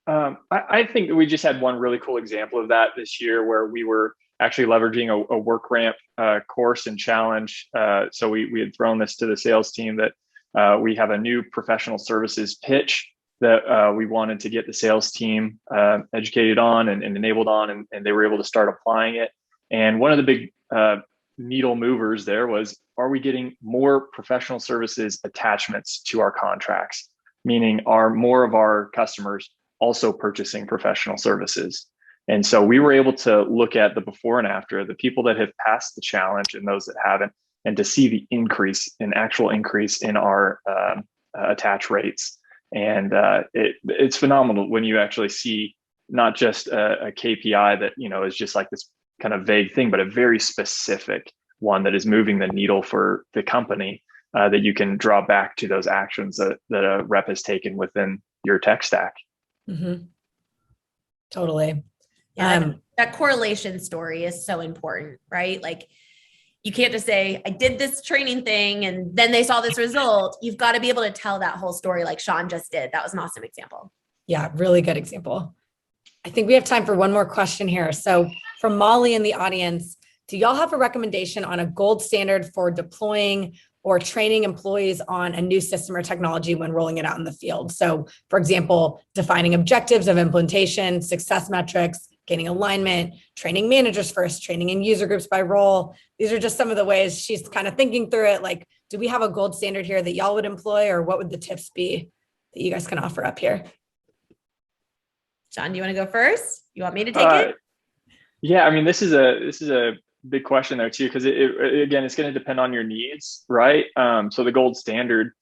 I think that we just had one really cool example of that this year where we were actually leveraging a WorkRamp course and challenge. So we had thrown this to the sales team that we have a new professional services pitch that we wanted to get the sales team educated on and enabled on, and they were able to start applying it. And one of the big needle movers there was, are we getting more professional services attachments to our contracts? Meaning, are more of our customers also purchasing professional services? And so we were able to look at the before and after, the people that have passed the challenge and those that haven't, and to see the actual increase in our attach rates. And it's phenomenal when you actually see not just a KPI that, is just like this kind of vague thing, but a very specific one that is moving the needle for the company, that you can draw back to those actions that a rep has taken within your tech stack. Mm-hmm. Totally. Yeah, that correlation story is so important, right? Like, you can't just say, I did this training thing and then they saw this result. You've got to be able to tell that whole story like Sean just did. That was an awesome example. Yeah, really good example. I think we have time for one more question here. So from Molly in the audience, do y'all have a recommendation on a gold standard for deploying or training employees on a new system or technology when rolling it out in the field? So for example, defining objectives of implementation, success metrics, gaining alignment, training managers first, training in user groups by role. These are just some of the ways she's kind of thinking through it. Like, do we have a gold standard here that y'all would employ, or what would the tips be that you guys can offer up here? Sean, do you want to go first? You want me to take it? Yeah, I mean, this is a big question there too, because again, it's going to depend on your needs, right? So the gold standard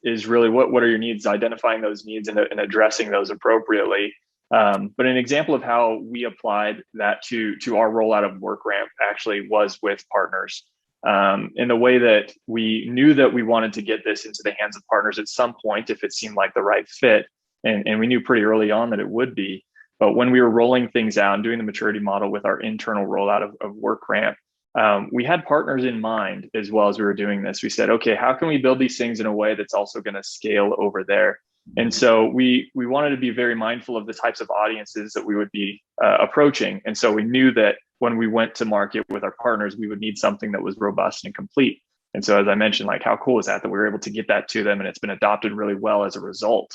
is really what are your needs, identifying those needs and addressing those appropriately. But an example of how we applied that to our rollout of WorkRamp actually was with partners, in the way that we knew that we wanted to get this into the hands of partners at some point if it seemed like the right fit. And we knew pretty early on that it would be. But when we were rolling things out and doing the maturity model with our internal rollout of WorkRamp, we had partners in mind as well as we were doing this. We said, okay, how can we build these things in a way that's also going to scale over there? And so we wanted to be very mindful of the types of audiences that we would be approaching. And so we knew that when we went to market with our partners, we would need something that was robust and complete. And so, as I mentioned, like, how cool is that we were able to get that to them, and it's been adopted really well as a result.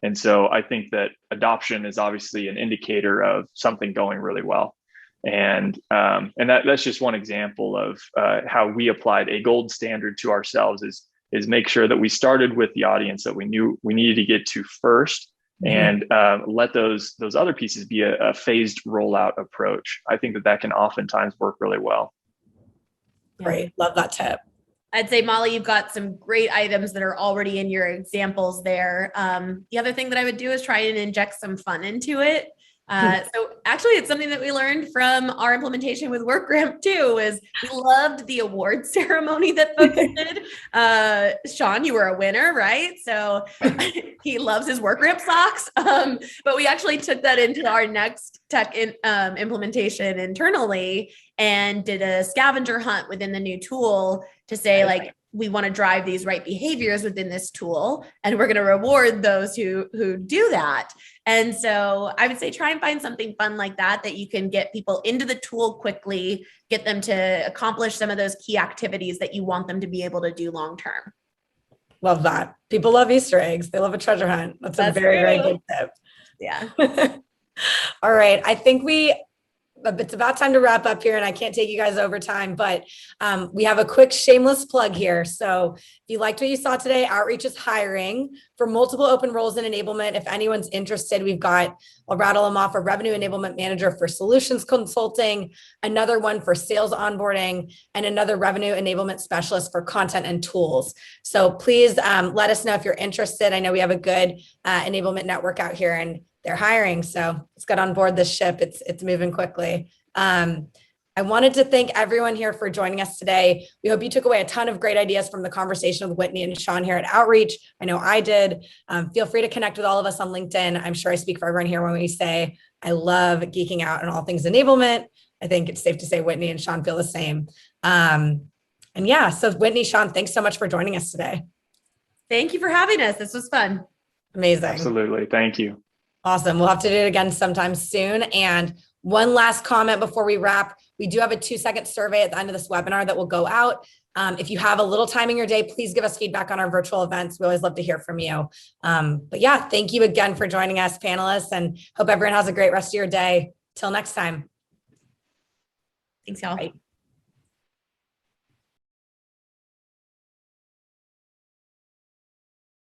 And so I think that adoption is obviously an indicator of something going really well. And that's just one example of how we applied a gold standard to ourselves, is make sure that we started with the audience that we knew we needed to get to first, and let those other pieces be a phased rollout approach. I think that can oftentimes work really well. Great. Love that tip. I'd say, Molly, you've got some great items that are already in your examples there. The other thing that I would do is try and inject some fun into it. So actually, it's something that we learned from our implementation with WorkRamp too, is we loved the award ceremony that folks did. Sean, you were a winner, right? So he loves his WorkRamp socks. But we actually took that into our next tech implementation internally and did a scavenger hunt within the new tool to say, like, we want to drive these right behaviors within this tool, and we're going to reward those who do that. And so I would say try and find something fun like that you can get people into the tool quickly, get them to accomplish some of those key activities that you want them to be able to do long term. Love that. People love Easter eggs. They love a treasure hunt. That's a very, very good tip. Yeah. All right. I think it's about time to wrap up here, and I can't take you guys over time, but we have a quick shameless plug here. So if you liked what you saw today, Outreach is hiring for multiple open roles in enablement. If anyone's interested, I'll rattle them off: a revenue enablement manager for solutions consulting, another one for sales onboarding, and another revenue enablement specialist for content and tools. So please let us know if you're interested. I know we have a good enablement network out here, and they're hiring. So let's get on board this ship. It's moving quickly. I wanted to thank everyone here for joining us today. We hope you took away a ton of great ideas from the conversation with Whitney and Sean here at Outreach. I know I did. Feel free to connect with all of us on LinkedIn. I'm sure I speak for everyone here when we say I love geeking out on all things enablement. I think it's safe to say Whitney and Sean feel the same. So Whitney, Sean, thanks so much for joining us today. Thank you for having us. This was fun. Amazing. Absolutely. Thank you. Awesome. We'll have to do it again sometime soon. And one last comment before we wrap: we do have a 2-second survey at the end of this webinar that will go out. If you have a little time in your day, please give us feedback on our virtual events. We always love to hear from you. Thank you again for joining us, panelists, and hope everyone has a great rest of your day. Till next time. Thanks, y'all. Bye.